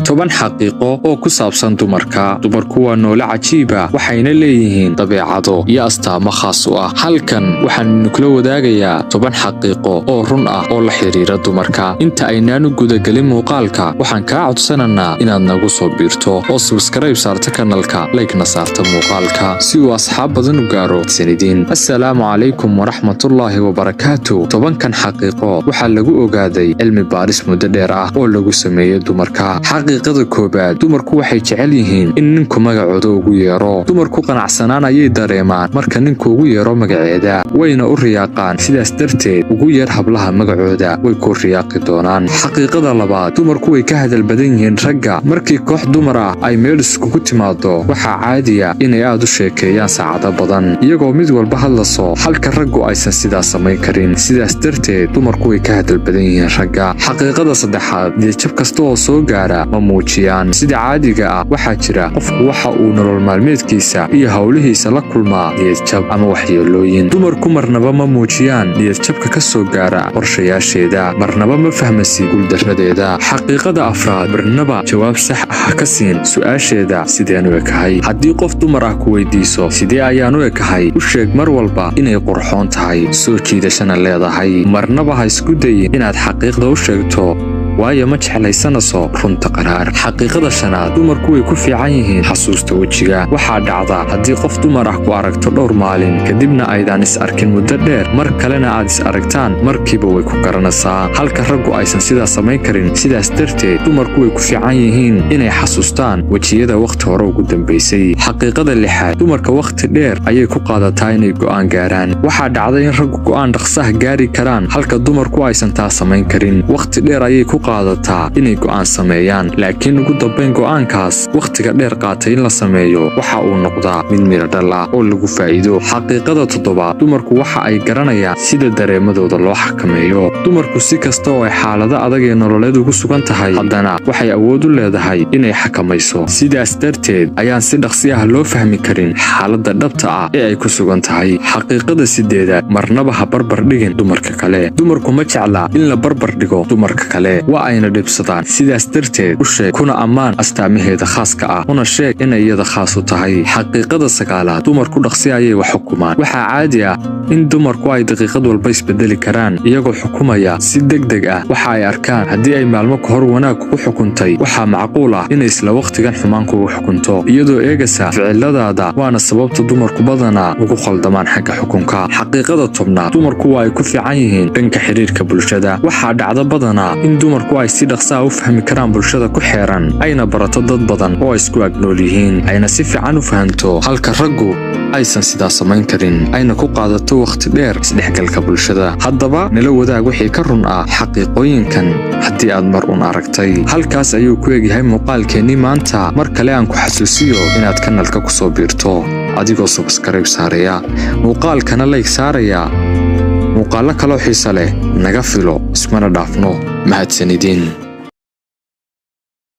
toban xaqiiqo oo ku saabsan dumarka. Dumarku waa noole cajiib ah, waxayna leeyihiin dabeecado iyo astaamo khaas u ah. Halkan waxaan kula wadaagayaa toban xaqiiqo oo run ah oo la xiriira dumarka. Inta aynaan gudagelin muuqaalka, waxaan kaa codsanaynaa inaad nagu soo biirto oo subscribe saarto kanalka, like-na saarto muuqaalka si uu asxaab badan u gaaro sanidiin. Assalaamu calaykum waraxmatullaahi wabarakaatuh. Tobankan xaqiiqo waxaa lagu ogaaday cilmi baaris muddo dheer ah oo lagu sameeyay dumarka. Xaqiiqada koobaad, dumarku waxay jecel yihiin in ninku magacooda ugu yeero. Dumarku qanacsanaan ayay dareemaan marka ninku ugu yeero magaceeda, wayna u riyaaqaan. Sidaas darteed, ugu yeer hablaha magacooda, way ku riyaaqi doonaan. Xaqiiqada labaad, dumarku way ka hadal badan yihiin ragga. Markii koox dumar ah ay meel iskugu timaado, waxaa caadi ah inay aad u sheekeeyaan saacado badan, iyagoo mid walba hadlaso, halka raggu aysan sidaas samayn karin. Sidaas darteed, dumarku way ka hadal badan yihiin ragga. Xaqiiqada saddexaad, niyad-jab kasta oo soo gaara ma muujiyaan. Sida caadiga ah, waxaa jira qofku waxa uu nolol maalmeedkiisa iyo hawlihiisa la kulmaa niyad-jab ama waxyeelooyin. Dumarku marnaba ma muujiyaan niyad-jabka ka soo gaara qorshayaasheeda, marnaba ma fahmaysid guuldarradeeda. Xaqiiqada afraad, marnaba jawaab sax ah ka siin su'aasheeda sideen u ekahay. Haddii qof dumar ah ku weydiiso sidee ayaan u ekahay, u sheeg mar walba inay qurxoon tahay, soo jiidashana leedahay. Marnaba ha isku dayin inaad xaqiiqda u sheegto, waayo ma jeclaysanayso runta qaraar. Xaqiiqada shanaad, dumarku way ku fiican yihiin xasuusta wejiga. Waxaa dhacda haddii qof dumar ah ku aragto dhowr maalin kadibna aydaan is arkin muddo dheer, mar kalena aad is aragtaan, markiiba way ku garanaysaa, halka raggu aysan sidaas samayn karin. Sidaas darteed, dumarku way ku fiican yihiin inay xasuustaan wejiyada waqti hore ugu dambaysay. Xaqiiqada lixaad, dumarka waqti dheer ayay ku qaadataa inay go'aan gaaraan. Waxaa dhacda in raggu go'aan dhaqsaha gaari karaan, halka dumarku aysan taas samayn karin. Waqti dheer ayay ku qaadataa inay go'aan sameeyaan, laakiin ugu dambayn go'aankaas waqtiga dheer qaatay in la sameeyo waxa uu noqdaa mid miro dhal ah oo lagu faa'iido. Xaqiiqada toddobaad, dumarku waxa ay garanayaan sida dareemadooda loo xakameeyo. Dumarku si kasta oo ay xaalado adag ee nololeed ugu sugan tahay, haddana waxay awood u leedahay inay xakamayso. Sidaas darteed ayaan si dhaqsi ah loo fahmi karin xaaladda dhabta ah ee ay ku sugan tahay. Xaqiiqada sideedaad, marnaba ha barbar dhigin dumarka kale. Dumarku ma jecla in la barbar dhigo dumarka kale, ayna dhibsadaan. Sidaas darteed, u sheeg kuna ammaan astaamaheeda khaaska ah, una sheeg inay iyada khaas u tahay. Xaqiiqada sagaalaad, dumarku dhaqsi ayay wax xukumaan. Waxaa caadi ah in dumarku ay daqiiqad walba isbedeli karaan, iyagoo xukumaya si degdeg ah waxa ay arkaan. Haddii ay maalmo ka hor wanaag kugu xukuntay, waxaa macquul ah inay isla waqtigan xumaan kugu xukunto, iyadoo eegaysa ficiladaada. Waana sababta dumarku badanaa ugu khaldamaan xagga xukunka. Xaqiiqada tobnaad, dumarku waa ay ku fiican yihiin dhanka xiriirka bulshada. Waxaa dhacda badanaa in dumarku ay si dhaqsa u fahmi karaan bulshada ku xeeran, ayna barato dad badan oo isku agnool yihiin, ayna si fiican u fahanto, halka raggu aysan sidaas samayn karin, ayna ku qaadato waqti dheer isdhexgalka bulshada. Haddaba nala wadaag wixii ka run ah xaqiiqooyinkan haddii aad mar un aragtay. Halkaas ayuu ku egyahay muuqaalkeennii maanta. Mar kale aan ku xasuusiyo inaad kanalka ku soo biirto adigoo subscribe saaraya, muuqaalkana like saaraya. muuqaallo kaloo xiiso leh naga filo, ismana dhaafno. mahadsanidin.